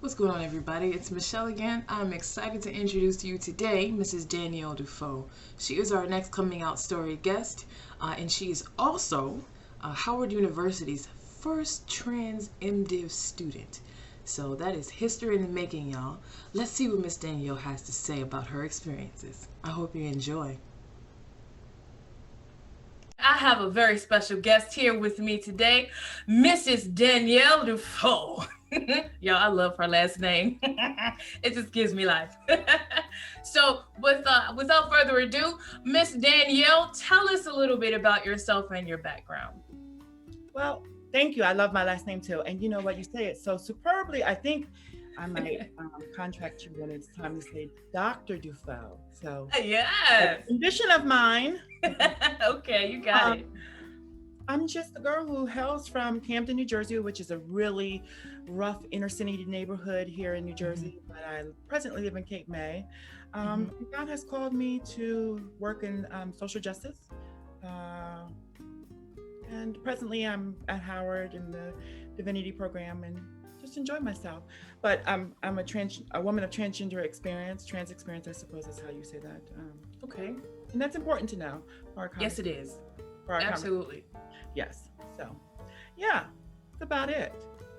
What's going on, everybody? It's Michelle again. I'm excited to introduce to you today Mrs. Danielle Dufoe. She is our next coming out story guest, and she is also Howard University's first trans MDiv student. So that is history in the making, y'all. Let's see what Miss Danielle has to say about her experiences. I hope you enjoy. I have a very special guest here with me today, Mrs. Danielle Dufoe. Y'all, I love her last name. It just gives me life. So without further ado, Miss Danielle, tell us a little bit about yourself and your background. Well, thank you. I love my last name too. And you know what, you say it so superbly. I think I might contract you when it's time to say Dr. Dufoe. So yes, ambition of mine. Okay, you got it. I'm just a girl who hails from Camden, New Jersey, which is a really rough inner city neighborhood here in New Jersey, but I presently live in Cape May. God has called me to work in social justice. And presently I'm at Howard in the Divinity program and just enjoy myself. But I'm a woman of transgender experience, trans experience, I suppose is how you say that. Okay. And that's important to know. For our Yes, it is. For our Absolutely. Yes. So, yeah, that's about it.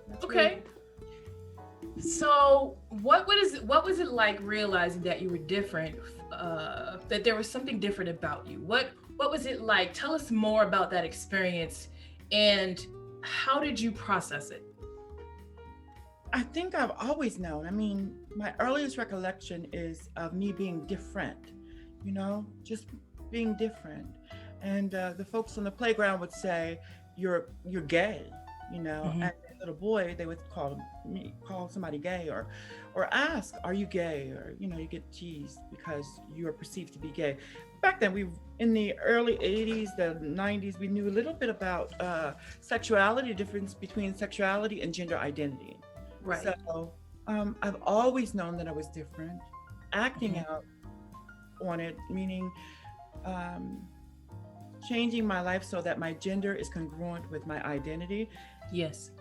That's okay. Really... So, what was it like realizing that you were different? That there was something different about you. What was it like? Tell us more about that experience, and how did you process it? I think I've always known. I mean, my earliest recollection is of me being different. You know, just being different. And the folks on the playground would say, "You're gay," you know. And as a little boy, they would call somebody gay, or ask, "Are you gay?" Or you get teased because you are perceived to be gay. Back then, in the early '80s, the '90s, we knew a little bit about sexuality, difference between sexuality and gender identity. Right. So I've always known that I was different, acting out on it, meaning changing my life so that my gender is congruent with my identity. Yes.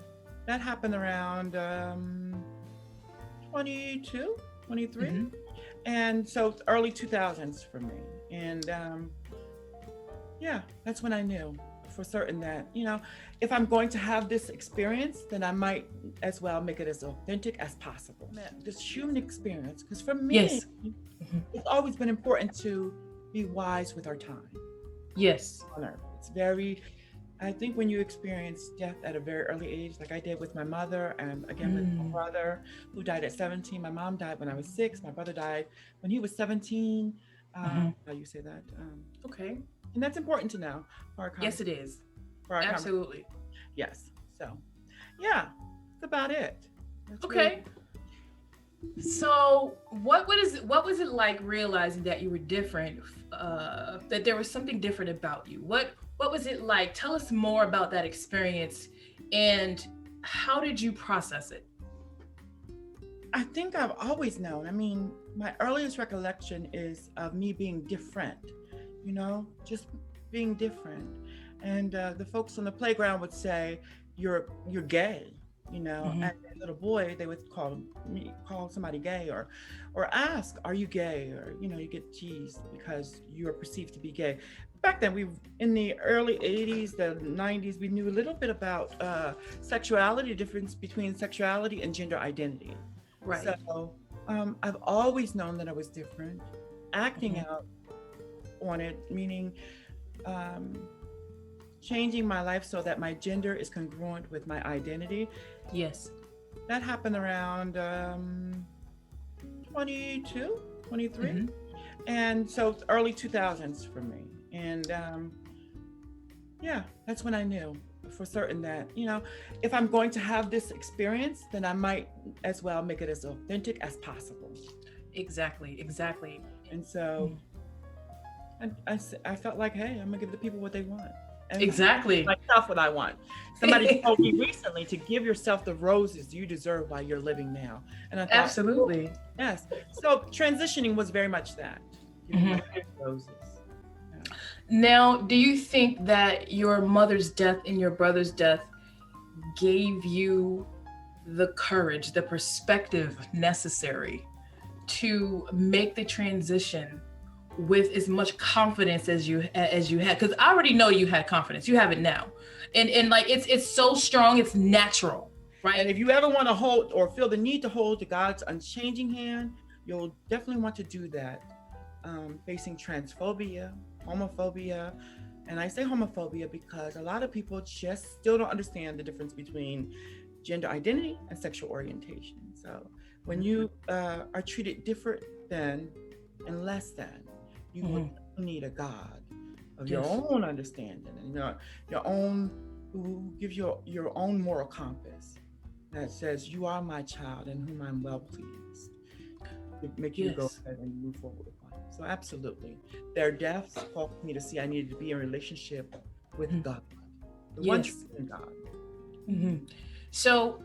That happened around 22, 23. And so early 2000s for me. And yeah, that's when I knew for certain that, if I'm going to have this experience, then I might as well make it as authentic as possible. This human experience, because for me, yes. It's always been important to be wise with our time. Yes. It's very, I think when you experience death at a very early age, like I did with my mother, and again with my brother who died at 17. My mom died when I was 6. My brother died when he was 17. How you say that? Okay. And that's important to know for our yes, it is. For our absolutely. Yes. So, yeah, that's about it. That's okay. Really... So, what was it like realizing that you were different? That there was something different about you. What was it like? Tell us more about that experience, and how did you process it? I think I've always known. I mean, my earliest recollection is of me being different. Just being different. And the folks on the playground would say, "You're gay." And as a little boy, they would call somebody gay, or ask, "Are you gay?" Or you get teased because you are perceived to be gay. Back then, in the early '80s, the '90s, we knew a little bit about sexuality, difference between sexuality and gender identity. Right. So I've always known that I was different, acting out on it, meaning changing my life so that my gender is congruent with my identity. Yes. That happened around 22, 23. And so early 2000s for me. And yeah, that's when I knew for certain that, if I'm going to have this experience, then I might as well make it as authentic as possible. Exactly. And so I felt like, hey, I'm gonna give the people what they want. And exactly. Myself what I want. Somebody told me recently to give yourself the roses you deserve while you're living now. And I thought, absolutely. Yes. So transitioning was very much that. Roses. Yeah. Now, do you think that your mother's death and your brother's death gave you the courage, the perspective necessary to make the transition with as much confidence as you had? Because I already know you had confidence. You have it now, and like it's so strong. It's natural, right? And if you ever want to hold or feel the need to hold to God's unchanging hand, you'll definitely want to do that. Facing transphobia, homophobia, and I say homophobia because a lot of people just still don't understand the difference between gender identity and sexual orientation. So when you are treated different than and less than, you will need a God of your own understanding and your own, who gives you your own moral compass that says you are my child in whom I'm well pleased. To make you go ahead and move forward with life. So absolutely, their deaths caused me to see I needed to be in relationship with God, the one true God. So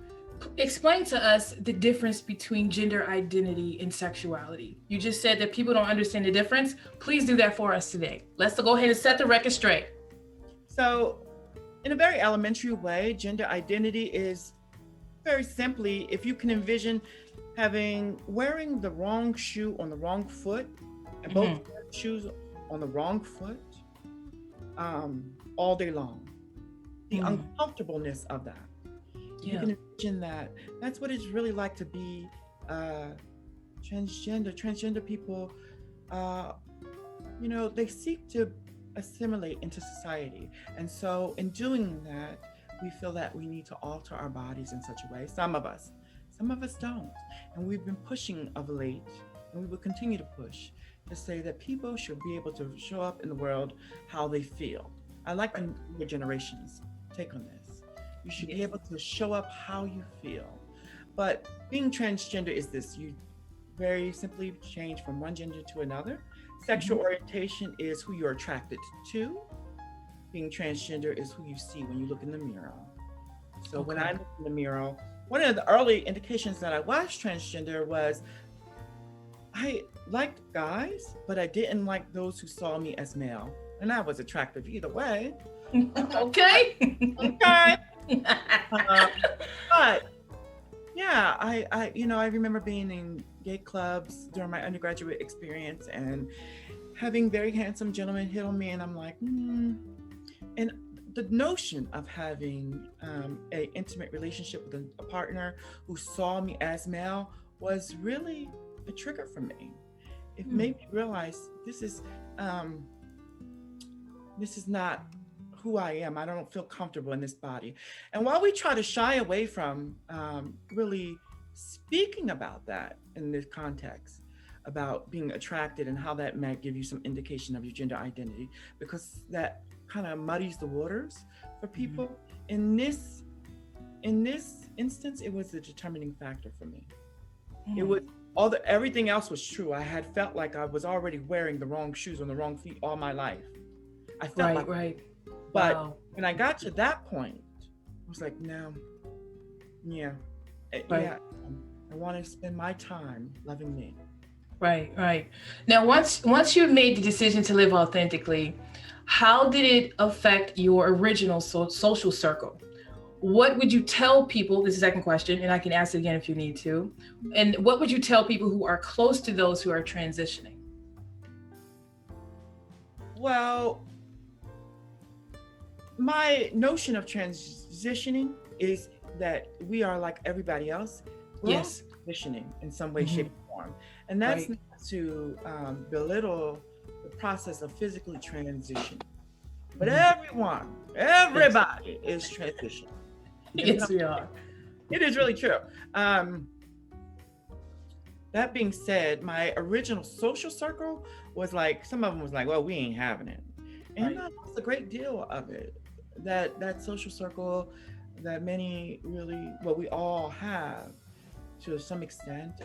explain to us the difference between gender identity and sexuality. You just said that people don't understand the difference. Please do that for us today. Let's go ahead and set the record straight. So in a very elementary way, gender identity is very simply, if you can envision wearing the wrong shoe on the wrong foot and both shoes on the wrong foot all day long, the uncomfortableness of that. You can imagine that. That's what it's really like to be transgender people. They seek to assimilate into society, and so in doing that, we feel that we need to alter our bodies in such a way. Some of us don't. And we've been pushing of late, and we will continue to push to say that people should be able to show up in the world how they feel. I like the newer generation's take on this. You should be able to show up how you feel. But being transgender is this: you very simply change from one gender to another. Sexual orientation is who you're attracted to. Being transgender is who you see when you look in the mirror. So when I look in the mirror, one of the early indications that I was transgender was I liked guys, but I didn't like those who saw me as male. And I was attractive either way. Okay. But yeah, I remember being in gay clubs during my undergraduate experience and having very handsome gentlemen hit on me, and I'm like, And the notion of having an intimate relationship with a partner who saw me as male was really a trigger for me. It made me realize this is not who I am. I don't feel comfortable in this body. And while we try to shy away from really speaking about that in this context, about being attracted and how that might give you some indication of your gender identity, because that kind of muddies the waters for people. In this instance, it was the determining factor for me. It was everything else was true. I had felt like I was already wearing the wrong shoes on the wrong feet all my life. I felt but when I got to that point, I was like, no, I want to spend my time loving me. Right. Now, once you've made the decision to live authentically, how did it affect your original social circle? What would you tell people? This is the second question, and I can ask it again if you need to. And what would you tell people who are close to those who are transitioning? Well, my notion of transitioning is that we are like everybody else. We're all transitioning in some way, shape, or form. And that's not to belittle the process of physically transitioning. But everybody is transitioning. Yes, we are. It is really true. That being said, my original social circle was like, some of them was like, well, we ain't having it. And that was a great deal of it. That social circle that many really, well, we all have to some extent,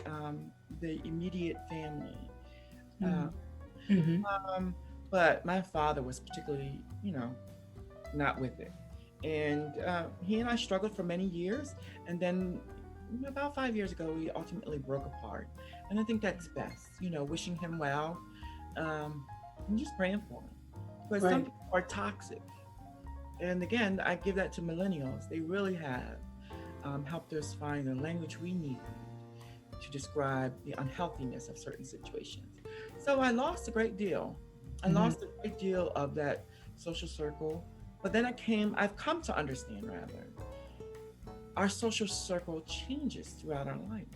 the immediate family. But my father was particularly, not with it. And he and I struggled for many years. And then about 5 years ago, we ultimately broke apart. And I think that's best, wishing him well, and just praying for him. But some people are toxic. And again, I give that to millennials. They really have helped us find the language we need to describe the unhealthiness of certain situations. So I lost a great deal. I Mm-hmm. lost a great deal of that social circle. But then I've come to understand rather, our social circle changes throughout our life.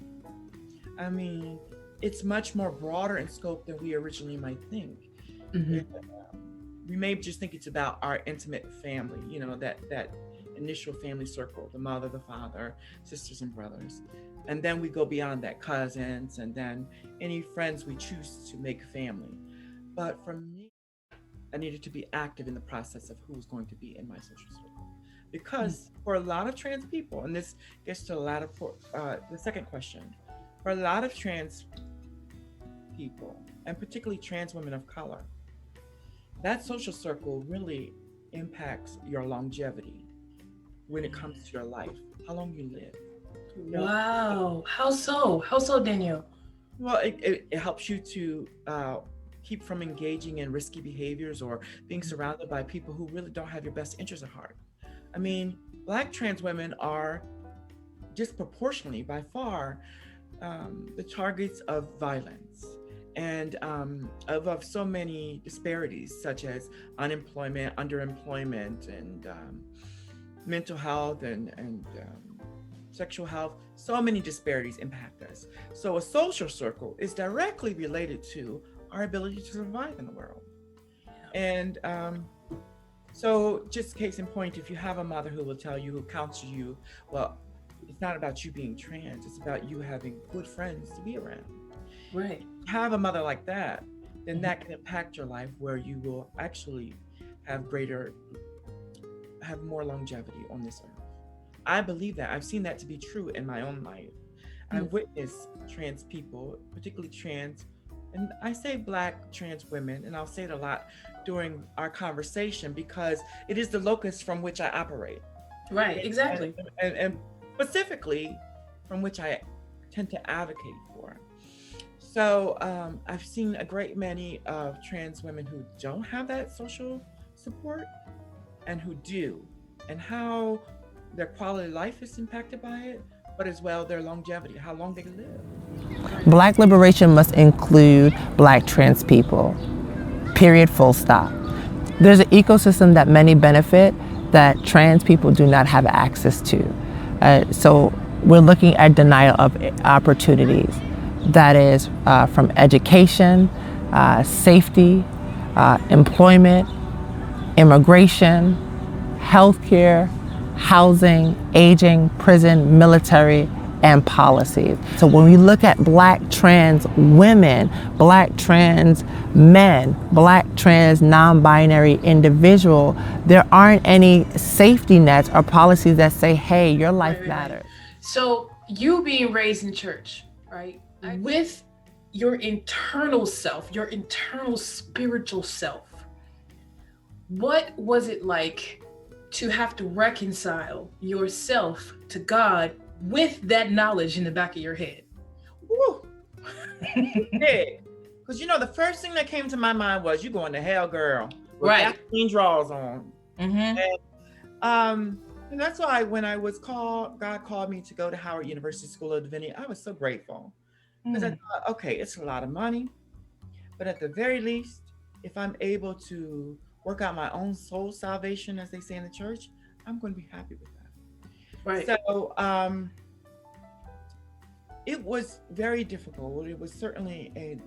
I mean, it's much more broader in scope than we originally might think. Mm-hmm. It, we may just think it's about our intimate family, that initial family circle, the mother, the father, sisters and brothers. And then we go beyond that, cousins, and then any friends we choose to make family. But for me, I needed to be active in the process of who was going to be in my social circle. Because for a lot of trans people, and this gets to the second question, for a lot of trans people, and particularly trans women of color, that social circle really impacts your longevity when it comes to your life, how long you live. You know, Wow. How so? How so, Danielle? well, it helps you to keep from engaging in risky behaviors or being surrounded by people who really don't have your best interests at heart. I mean, Black trans women are disproportionately, by far, the targets of violence and of so many disparities, such as unemployment, underemployment, and mental health and sexual health. So many disparities impact us. So a social circle is directly related to our ability to survive in the world. And so, just case in point, if you have a mother who will tell you, who counsels you, well, it's not about you being trans, it's about you having good friends to be around. Right. Have a mother like that, then Mhm. that can impact your life where you will actually have have more longevity on this earth. I believe that. I've seen that to be true in my own life. Mm. I've witnessed trans people, particularly trans, and I say Black trans women, and I'll say it a lot during our conversation because it is the locus from which I operate. Right. And, Exactly. and specifically from which I tend to advocate for. So I've seen a great many of trans women who don't have that social support and who do, and how their quality of life is impacted by it, but as well their longevity, how long they live. Right. Black liberation must include Black trans people, period, full stop. There's an ecosystem that many benefit that trans people do not have access to. So we're looking at denial of opportunities. That is from education, safety, employment, immigration, healthcare, housing, aging, prison, military, and policies. So when we look at Black trans women, Black trans men, Black trans non-binary individual, there aren't any safety nets or policies that say, hey, your life matters. So you being raised in church, right? With your internal self, your internal spiritual self, what was it like to have to reconcile yourself to God with that knowledge in the back of your head? Woo! Because the first thing that came to my mind was, you going to hell, girl, with Right. Vaseline drawers on. Mm-hmm. And that's why when God called me to go to Howard University School of Divinity, I was so grateful. Because I thought, okay, it's a lot of money, but at the very least, if I'm able to work out my own soul salvation, as they say in the church, I'm going to be happy with that. Right. So it was very difficult. It was certainly a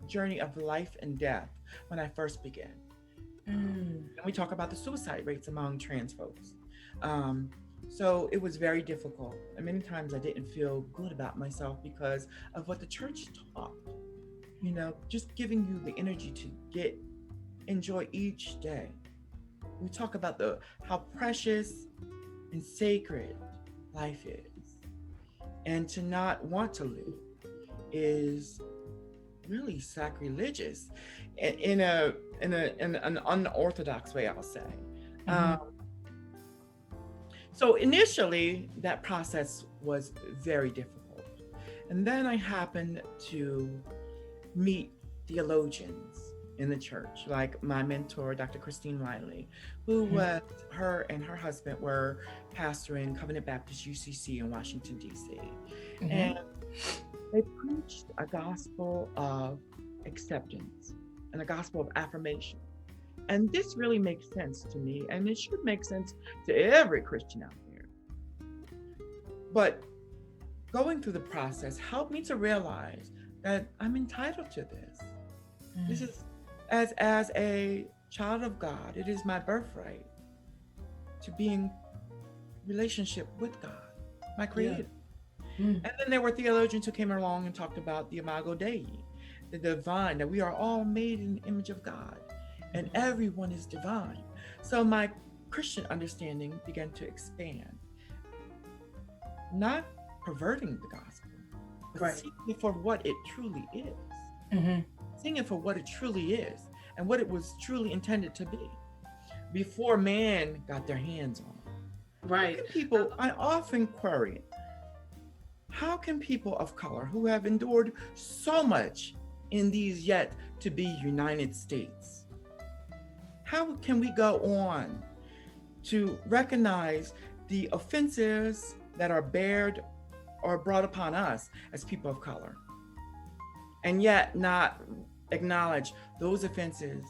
journey of life and death when I first began. And we talk about the suicide rates among trans folks. So it was very difficult. And many times I didn't feel good about myself because of what the church taught. Just giving you the energy to enjoy each day. We talk about how precious and sacred life is. And to not want to live is really sacrilegious in an unorthodox way, I'll say. So initially, that process was very difficult. And then I happened to meet theologians in the church, like my mentor, Dr. Christine Riley, who was, her and her husband were pastoring Covenant Baptist UCC in Washington, D.C. And they preached a gospel of acceptance and a gospel of affirmation. And this really makes sense to me, and it should make sense to every Christian out there. But going through the process helped me to realize that I'm entitled to this. This is, as a child of God, it is my birthright to be in relationship with God, my Creator. And then there were theologians who came along and talked about the Imago Dei, the divine, that we are all made in the image of God, and everyone is divine. So my Christian understanding began to expand, not perverting the gospel, but seeing it for what it truly is. Seeing it for what it truly is and what it was truly intended to be before man got their hands on it. Right. People, I often query, how can people of color who have endured so much in these yet to be United States, how can we go on to recognize the offenses that are bared or brought upon us as people of color, and yet not acknowledge those offenses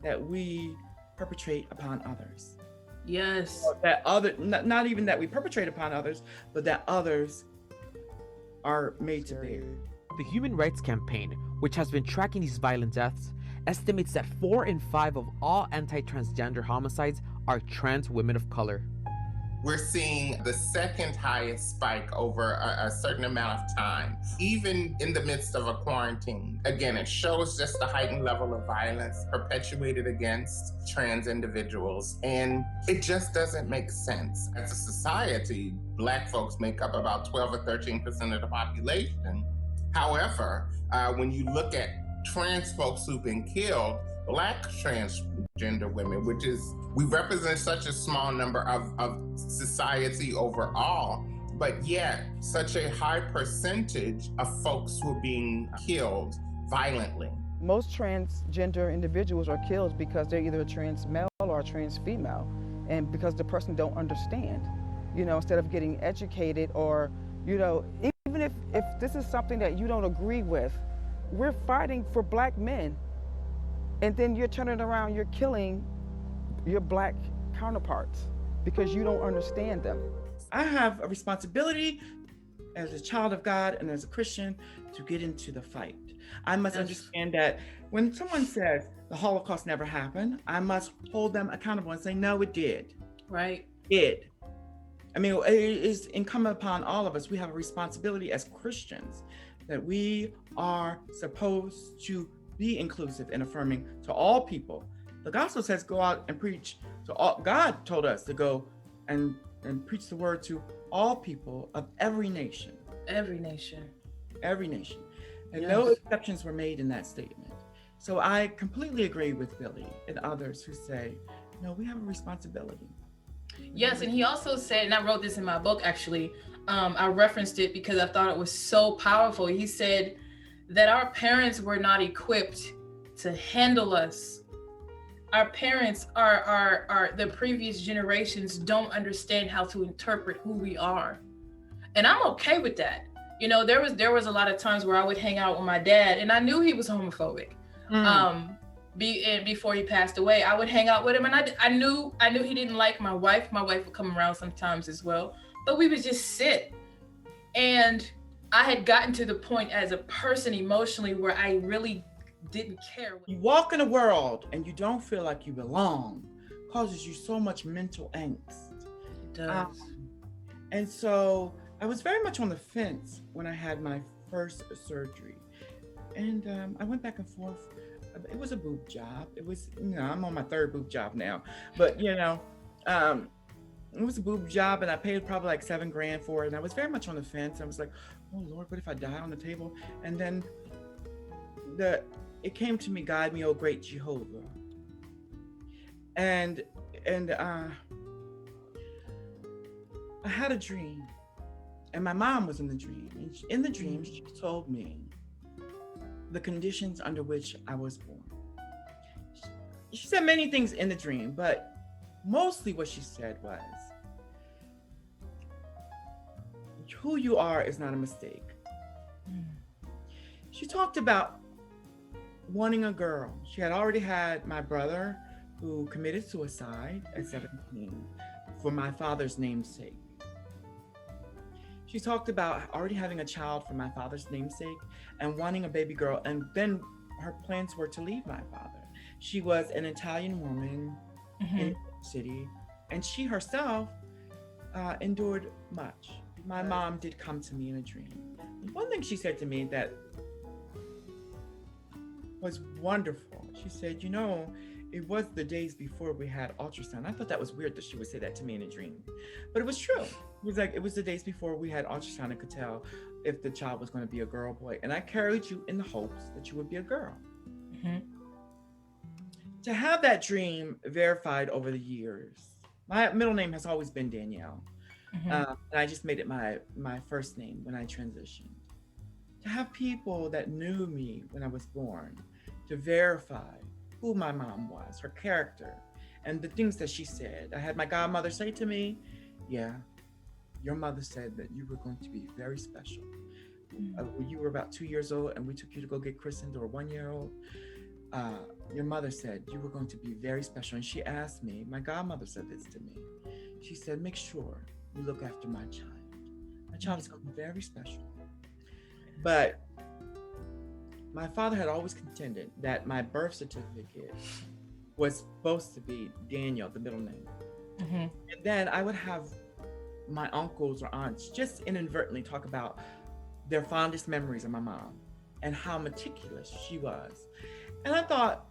that we perpetrate upon others? Yes. Or that other, not even that we perpetrate upon others, but that others are made to bear. The Human Rights Campaign, which has been tracking these violent deaths, estimates that 4 in 5 of all anti-transgender homicides are trans women of color. We're seeing the second highest spike over a certain amount of time, even in the midst of a quarantine. Again, it shows just the heightened level of violence perpetuated against trans individuals, and it just doesn't make sense. As a society, Black folks make up about 12 or 13% of the population. However, when you look at trans folks who've been killed, Black transgender women, which is, we represent such a small number of society overall, but yet such a high percentage of folks who are being killed violently. Most transgender individuals are killed because they're either a trans male or a trans female, and because the person don't understand, instead of getting educated, or, even if this is something that you don't agree with, we're fighting for Black men. And then you're turning around, you're killing your Black counterparts because you don't understand them. I have a responsibility as a child of God and as a Christian to get into the fight. I must understand that when someone says the Holocaust never happened, I must hold them accountable and say, no, it did. Right. It. I mean, it is incumbent upon all of us. We have a responsibility as Christians that we are supposed to be inclusive and affirming to all people. The gospel says go out and preach to all. God told us to go and preach the word to all people of every nation. Every nation. Every nation. And no exceptions were made in that statement. So I completely agree with Billy and others who say, no, we have a responsibility. Yes, and he also said, and I wrote this in my book actually, I referenced it because I thought it was so powerful. He said that our parents were not equipped to handle us. Our parents are the previous generations don't understand how to interpret who we are. And I'm okay with that. There was a lot of times where I would hang out with my dad, and I knew he was homophobic. Before he passed away, I would hang out with him, and I knew he didn't like my wife. My wife would come around sometimes as well, but we would just sit. And I had gotten to the point as a person emotionally where I really didn't care. You walk in a world and you don't feel like you belong, causes you so much mental angst. It does. And so I was very much on the fence when I had my first surgery. And I went back and forth. It was a boob job. It was, I'm on my third boob job now, but it was a boob job, and I paid probably like $7,000 for it. And I was very much on the fence. I was like, oh Lord, what if I die on the table? And then it came to me, guide me, oh great Jehovah. And I had a dream, and my mom was in the dream. And in the dream, she told me the conditions under which I was born. she said many things in the dream, but mostly what she said was, who you are is not a mistake. She talked about wanting a girl. She had already had my brother, who committed suicide at 17 for my father's namesake. She talked about already having a child for my father's namesake and wanting a baby girl. And then her plans were to leave my father. She was an Italian woman in the city, and she herself endured much. My mom did come to me in a dream. One thing she said to me that was wonderful. She said, it was the days before we had ultrasound. I thought that was weird that she would say that to me in a dream, but it was true. It was the days before we had ultrasound and could tell if the child was going to be a girl or boy. And I carried you in the hopes that you would be a girl. To have that dream verified over the years, my middle name has always been Danielle. And I just made it my first name when I transitioned. To have people that knew me when I was born, to verify who my mom was, her character, and the things that she said. I had my godmother say to me, yeah, your mother said that you were going to be very special. When you were about 2 years old and we took you to go get christened, or 1 year old, your mother said you were going to be very special. And she asked me, my godmother said this to me. She said, make sure you look after my child. My child is going to be very special. But my father had always contended that my birth certificate was supposed to be Daniel, the middle name. And then I would have my uncles or aunts just inadvertently talk about their fondest memories of my mom and how meticulous she was. And I thought,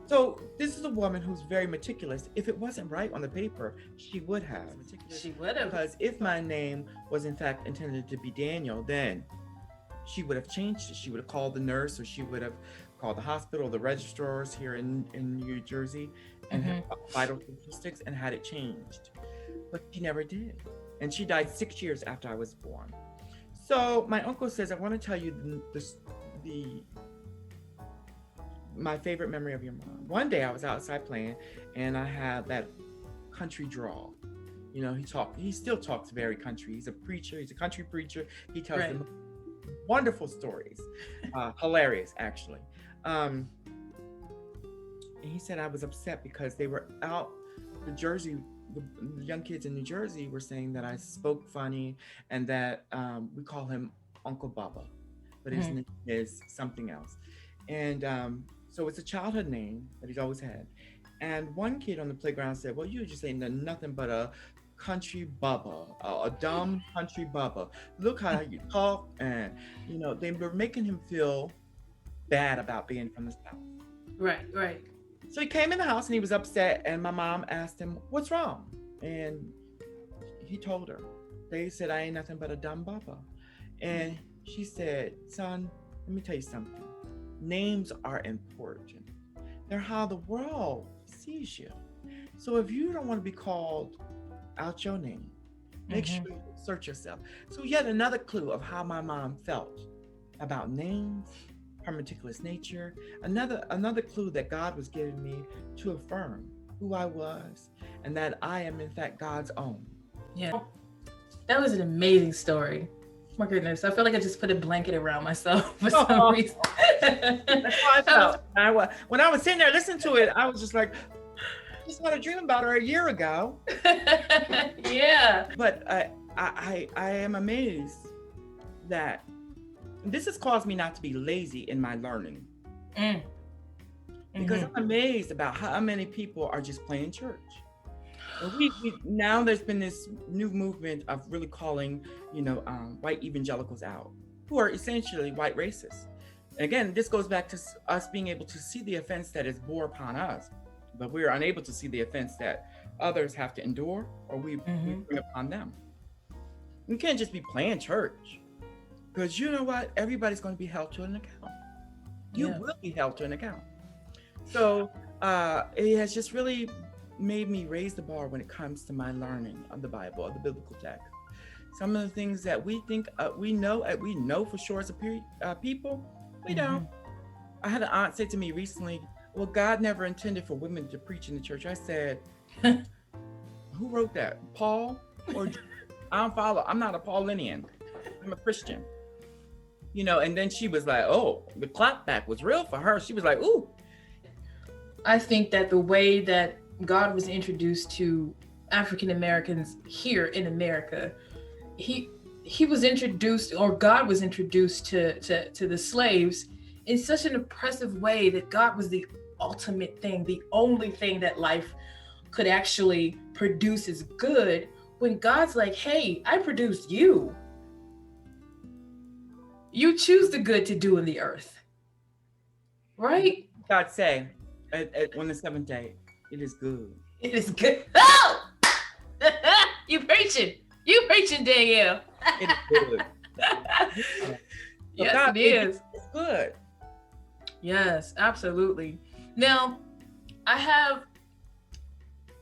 so this is a woman who's very meticulous. If it wasn't right on the paper, she would have. She would have. Because if my name was in fact intended to be Daniel, then she would have changed it. She would have called the nurse, or she would have called the hospital, the registrars here in New Jersey, and had vital statistics and had it changed. But she never did. And she died 6 years after I was born. So my uncle says, I want to tell you my favorite memory of your mom. One day I was outside playing and I had that country drawl. He still talks very country. He's a preacher, he's a country preacher. He tells them wonderful stories, hilarious actually. And he said I was upset because they were out, the young kids in New Jersey were saying that I spoke funny and that we call him Uncle Bubba, but his name is something else. And so it's a childhood name that he's always had. And one kid on the playground said, well, you just ain't nothing but a country bubba, a dumb country bubba. Look how you talk. And, they were making him feel bad about being from the South. Right. So he came in the house and he was upset. And my mom asked him, what's wrong? And he told her. They said, I ain't nothing but a dumb bubba. And she said, son, let me tell you something. Names are important. They're how the world sees you. So if you don't want to be called out your name, make sure you search yourself. So yet another clue of how my mom felt about names, her meticulous nature, another clue that God was giving me to affirm who I was and that I am in fact God's own. Yeah, that was an amazing story. My goodness, I feel like I just put a blanket around myself for some reason. That's how I felt. When I was sitting there listening to it, I was just like, I just had a dream about her a year ago. Yeah. But I am amazed that this has caused me not to be lazy in my learning. Because I'm amazed about how many people are just playing church. Now there's been this new movement of really calling, white evangelicals out, who are essentially white racists. And again, this goes back to us being able to see the offense that is bore upon us, but we're unable to see the offense that others have to endure, or we bring upon them. We can't just be playing church, because you know what? Everybody's going to be held to an account. You will be held to an account. So it has just really made me raise the bar when it comes to my learning of the Bible, of the biblical text. Some of the things that we think we know for sure as a people, we don't. I had an aunt say to me recently, well, God never intended for women to preach in the church. I said, who wrote that? Paul? Or I don't follow. I'm not a Paulinian. I'm a Christian. You know, and then she was like, oh, the clapback was real for her. She was like, ooh. I think that the way that God was introduced to African Americans here in America, he was introduced, or God was introduced to the slaves in such an impressive way that God was the ultimate thing, the only thing that life could actually produce is good. When God's like, hey, I produced you. You choose the good to do in the earth. Right? God say, on the seventh day, it is good. It is good. Oh! You preaching, Danielle. It is good. Yes, God, it is. It's good. Yes, absolutely. Now, I have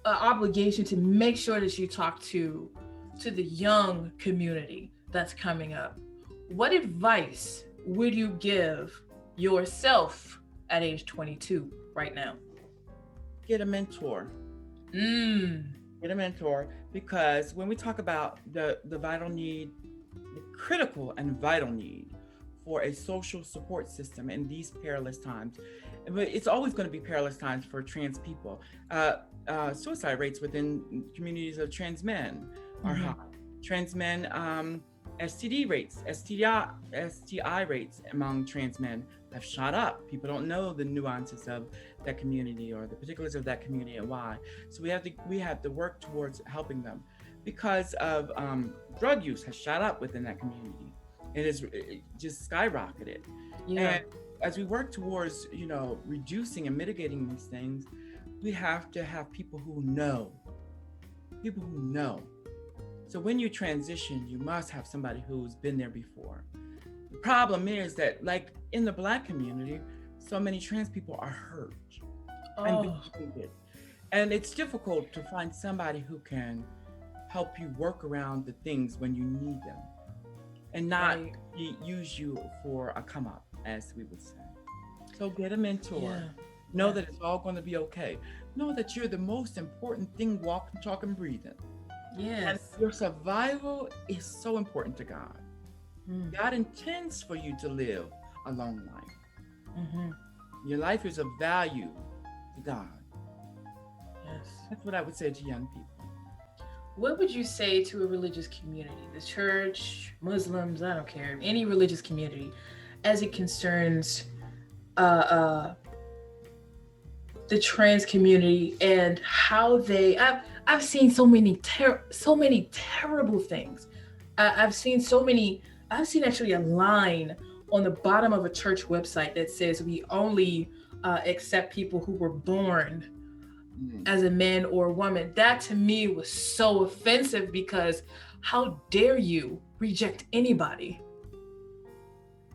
an obligation to make sure that you talk to the young community that's coming up. What advice would you give yourself at age 22 right now? Get a mentor. Get a mentor, because when we talk about the vital need, the critical and vital need for a social support system in these perilous times, it's always going to be perilous times for trans people. Suicide rates within communities of trans men are high. Trans men, STD rates, STI rates among trans men have shot up. People don't know the nuances of that community or the particulars of that community and why. So we have to work towards helping them, because of drug use has shot up within that community. It just skyrocketed. Yeah. And as we work towards, reducing and mitigating these things, we have to have people who know. So when you transition, you must have somebody who's been there before. The problem is that, like in the Black community, so many trans people are hurt and wounded. And it's difficult to find somebody who can help you work around the things when you need them and not use you for a come up, as we would say. So get a mentor. Yeah. Know that it's all going to be okay. Know that you're the most important thing walking, talking, breathing. Yes. And your survival is so important to God. God intends for you to live a long life. Your life is of value to God. Yes. That's what I would say to young people. What would you say to a religious community, the church, Muslims, I don't care, any religious community, as it concerns the trans community and how they? I've seen so many terrible things. I've seen actually a line on the bottom of a church website that says we only accept people who were born as a man or a woman. That to me was so offensive, because how dare you reject anybody?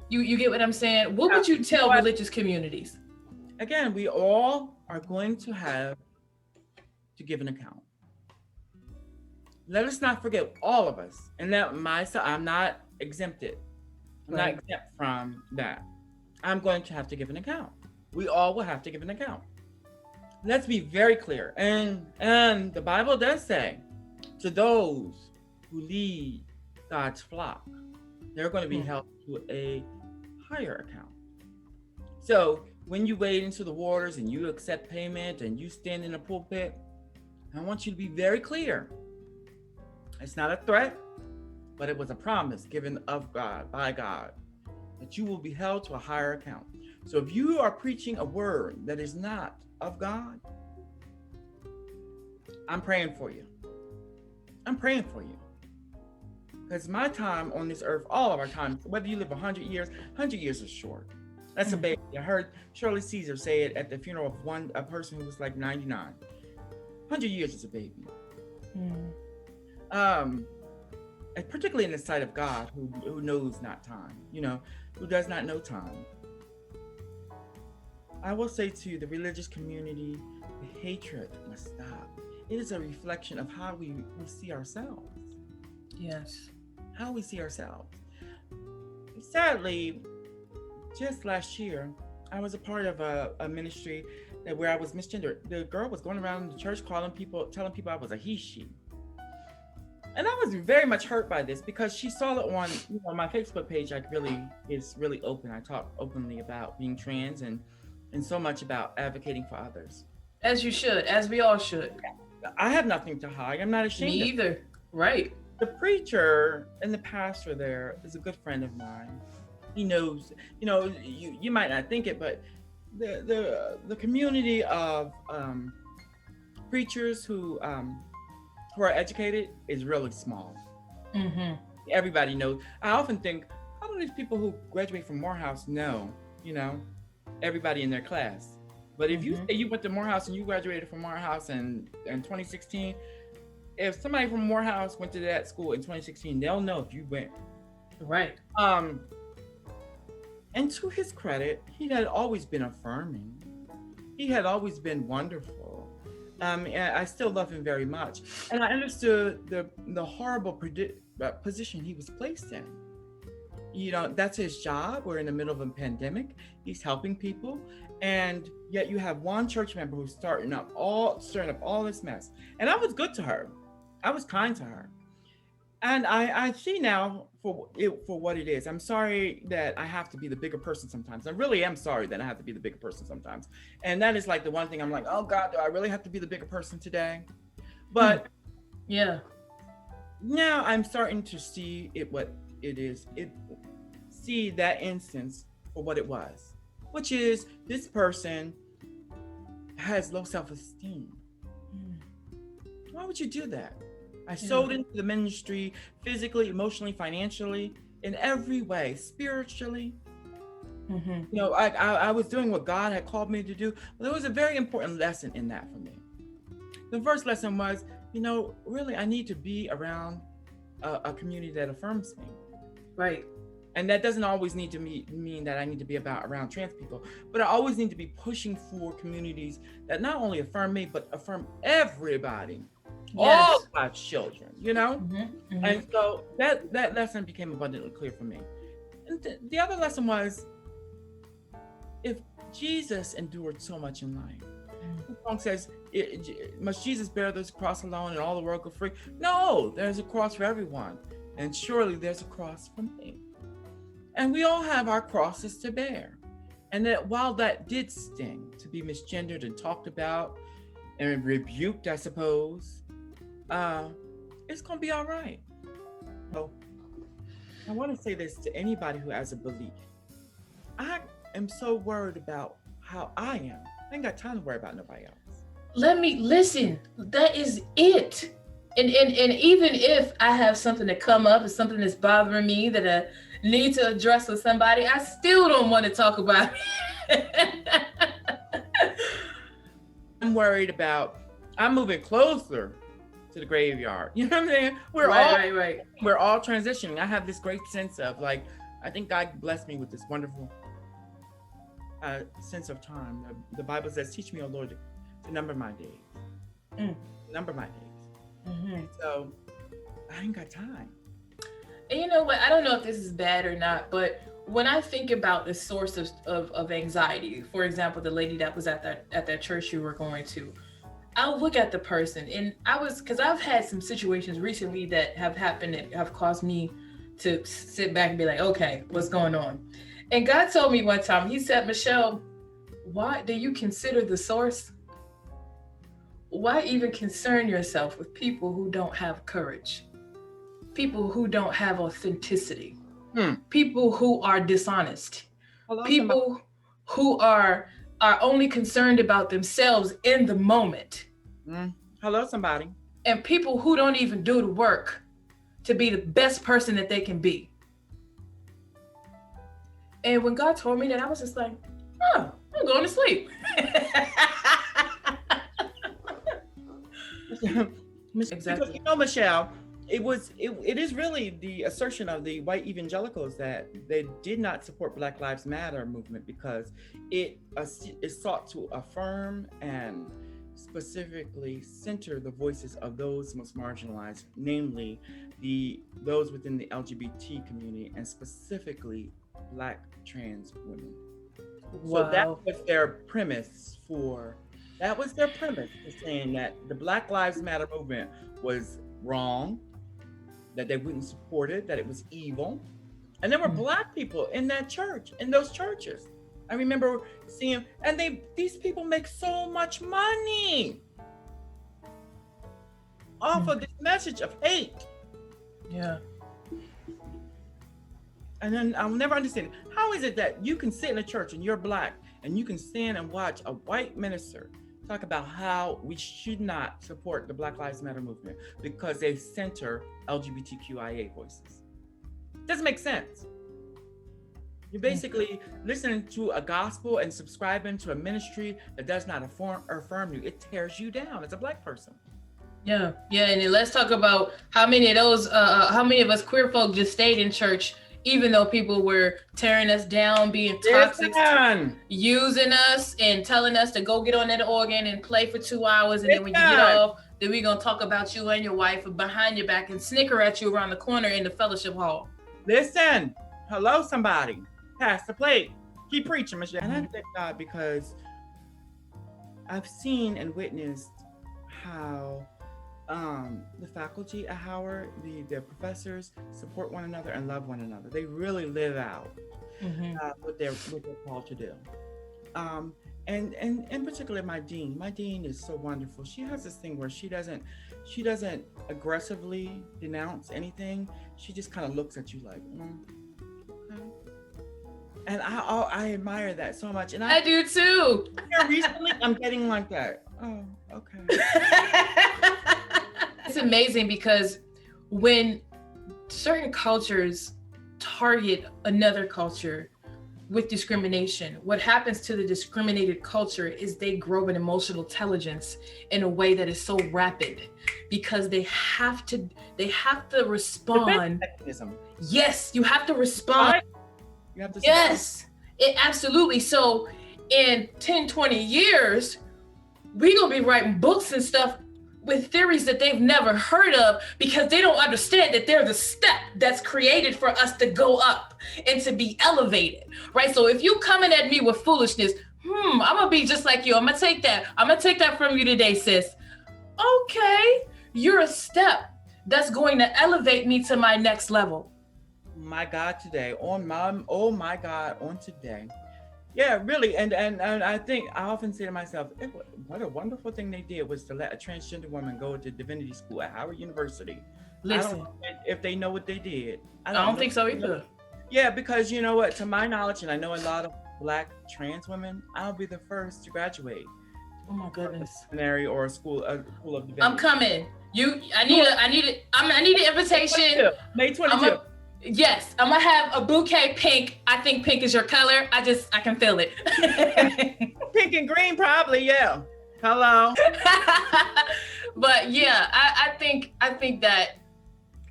You get what I'm saying? What would you tell religious communities? Again, we all are going to have to give an account. Let us not forget, all of us, and that myself, I'm not exempted. I'm not exempt from that. I'm going to have to give an account. We all will have to give an account. Let's be very clear. And the Bible does say, to those who lead God's flock, they're going to be held to a higher account. So when you wade into the waters and you accept payment and you stand in the pulpit, I want you to be very clear. It's not a threat, but it was a promise given of God, by God, that you will be held to a higher account. So if you are preaching a word that is not of God, I'm praying for you. I'm praying for you. Because my time on this earth, all of our time, whether you live 100 years, 100 years is short. That's a baby. I heard Shirley Caesar say it at the funeral of a person who was like 99. 100 years is a baby. And particularly in the sight of God, who knows not time, who does not know time. I will say to the religious community, the hatred must stop. It is a reflection of how we see ourselves. Yes. How we see ourselves. Sadly, just last year, I was a part of a ministry where I was misgendered. The girl was going around the church telling people I was a he, she. And I was very much hurt by this because she saw it on my Facebook page. Is really open. I talk openly about being trans and so much about advocating for others. As you should, as we all should. I have nothing to hide. I'm not ashamed. Me either. Right. The preacher and the pastor there is a good friend of mine. He knows, you might not think it, but the community of preachers who are educated is really small. Mm-hmm. Everybody knows. I often think, how do these people who graduate from Morehouse know, everybody in their class? But if you say you went to Morehouse and you graduated from Morehouse in 2016, if somebody from Morehouse went to that school in 2016, they'll know if you went. Right. And to his credit, he had always been affirming. He had always been wonderful. And I still love him very much. And I understood the horrible position he was placed in. That's his job. We're in the middle of a pandemic. He's helping people. And yet you have one church member who's stirring up all this mess. And I was good to her. I was kind to her. And I see now for what it is. I'm sorry that I have to be the bigger person sometimes. I really am sorry that I have to be the bigger person sometimes. And that is like the one thing I'm like, oh God, do I really have to be the bigger person today? But yeah, now I'm starting to see what it is. See that instance for what it was, which is this person has low self-esteem. Why would you do that? I sold into the ministry physically, emotionally, financially, in every way, spiritually. Mm-hmm. I was doing what God had called me to do. But there was a very important lesson in that for me. The first lesson was, really I need to be around a community that affirms me. Right. And that doesn't always need to mean that I need to be around trans people, but I always need to be pushing for communities that not only affirm me, but affirm everybody. Yes. All my children, Mm-hmm. Mm-hmm. And so that lesson became abundantly clear for me. And the other lesson was, if Jesus endured so much in life, the song says, must Jesus bear this cross alone and all the world go free? No, there's a cross for everyone. And surely there's a cross for me. And we all have our crosses to bear. And that while that did sting to be misgendered and talked about and rebuked, I suppose, it's gonna be all right. So I want to say this to anybody who has a belief. I am so worried about how I am. I ain't got time to worry about nobody else. Let me listen. That is it. And even if I have something to come up, or something that's bothering me that I need to address with somebody, I still don't want to talk about it. I'm worried about, I'm moving closer to the graveyard. You know what I'm saying? We're all transitioning. I have this great sense of I think God blessed me with this wonderful sense of time. The Bible says, teach me, O Lord, to number my days. Number my days. Mm-hmm. So I ain't got time. And you know what? I don't know if this is bad or not, but when I think about the source of anxiety, for example, the lady that was at that church you were going to, I'll look at the person, and because I've had some situations recently that have happened that have caused me to sit back and be like, okay, what's going on? And God told me one time, he said, Michelle, why do you consider the source? Why even concern yourself with people who don't have courage? People who don't have authenticity? People who are dishonest? People who are only concerned about themselves in the moment? Hello, somebody. And people who don't even do the work to be the best person that they can be. And when God told me that, I was just like, oh, I'm going to sleep. Exactly. Because, Michelle, it is really the assertion of the white evangelicals that they did not support Black Lives Matter movement because it sought to affirm and specifically center the voices of those most marginalized, namely those within the LGBT community and specifically Black trans women. So that Wow. was their premise for, that was their premise for saying that the Black Lives Matter movement was wrong, that they wouldn't support it, that it was evil. And there were Black people in that church, in those churches. I remember seeing, and these people make so much money off of this message of hate. Yeah. And then I'll never understand, how is it that you can sit in a church and you're Black and you can stand and watch a white minister talk about how we should not support the Black Lives Matter movement because they center LGBTQIA voices? Doesn't make sense. You're basically listening to a gospel and subscribing to a ministry that does not affirm you. It tears you down as a Black person. Yeah. And then let's talk about how many of us queer folk just stayed in church, even though people were tearing us down, being toxic, using us and telling us to go get on that organ and play for 2 hours. And then when you get off, then we're going to talk about you and your wife behind your back and snicker at you around the corner in the fellowship hall. Listen, hello, somebody. Pass the plate. Keep preaching, Michelle. And I thank God because I've seen and witnessed how the faculty at Howard, the professors support one another and love one another. They really live out what they're called to do. And in particular, my dean. My dean is so wonderful. She has this thing where she doesn't aggressively denounce anything. She just kind of looks at you like, okay. And I admire that so much. And I do too. Recently, I'm getting like that. Oh, okay. It's amazing because when certain cultures target another culture with discrimination, what happens to the discriminated culture is they grow an emotional intelligence in a way that is so rapid because they have to respond. Yes, you have to respond. You have to yes, absolutely. So in 10, 20 years, we're going to be writing books and stuff with theories that they've never heard of because they don't understand that they're the step that's created for us to go up and to be elevated, right? So if you coming at me with foolishness, I'm gonna be just like you. I'm gonna take that from you today, sis. Okay, you're a step that's going to elevate me to my next level. My God, today, my God, on today. Yeah, really, and I think I often say to myself, what a wonderful thing they did was to let a transgender woman go to Divinity School at Howard University. Listen, I don't know if they know what they did. I don't think so either. Yeah, because you know what? To my knowledge, and I know a lot of Black trans women, I'll be the first to graduate. Oh my goodness. A seminary or a school of divinity. I'm coming. I need an invitation. May 22. Yes, I'm gonna have a bouquet pink. I think pink is your color. I can feel it. Pink and green, probably. Yeah. Hello. But yeah, I think that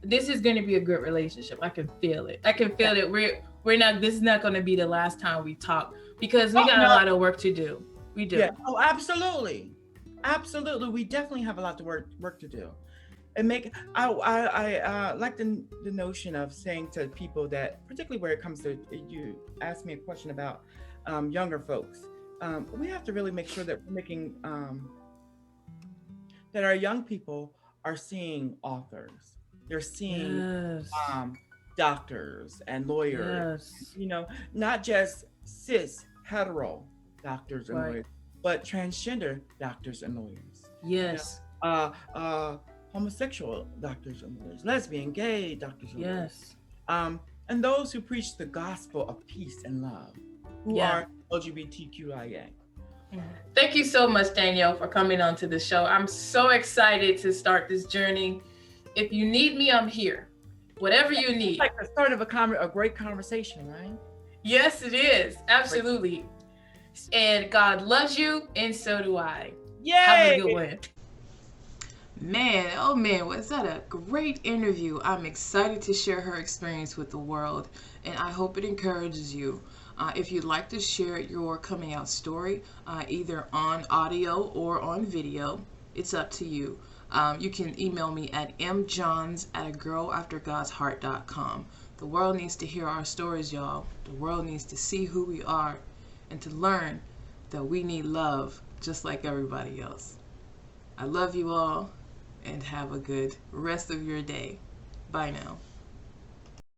this is gonna be a good relationship. I can feel it. I can feel that we're not. This is not gonna be the last time we talk because we got a lot of work to do. We do. Yeah. Oh, absolutely. We definitely have a lot of work to do. And I like the notion of saying to people that, particularly where it comes to, you asked me a question about younger folks. We have to really make sure that we're making, that our young people are seeing authors. They're seeing doctors and lawyers, not just cis hetero doctors and lawyers, but transgender doctors and lawyers. Yes. Homosexual doctors and lawyers, lesbian, gay doctors and lawyers. Yes. And those who preach the gospel of peace and love, who are LGBTQIA. Thank you so much, Danielle, for coming on to the show. I'm so excited to start this journey. If you need me, I'm here. Whatever you need. It's like the start of a great conversation, right? Yes, it is. Absolutely. And God loves you, and so do I. Yay! Have a good one. Man, was that a great interview. I'm excited to share her experience with the world, and I hope it encourages you. If you'd like to share your coming out story, either on audio or on video, it's up to you. You can email me at mjohns@agirlaftergodsheart.com. The world needs to hear our stories, y'all. The world needs to see who we are and to learn that we need love just like everybody else. I love you all, and have a good rest of your day. Bye now.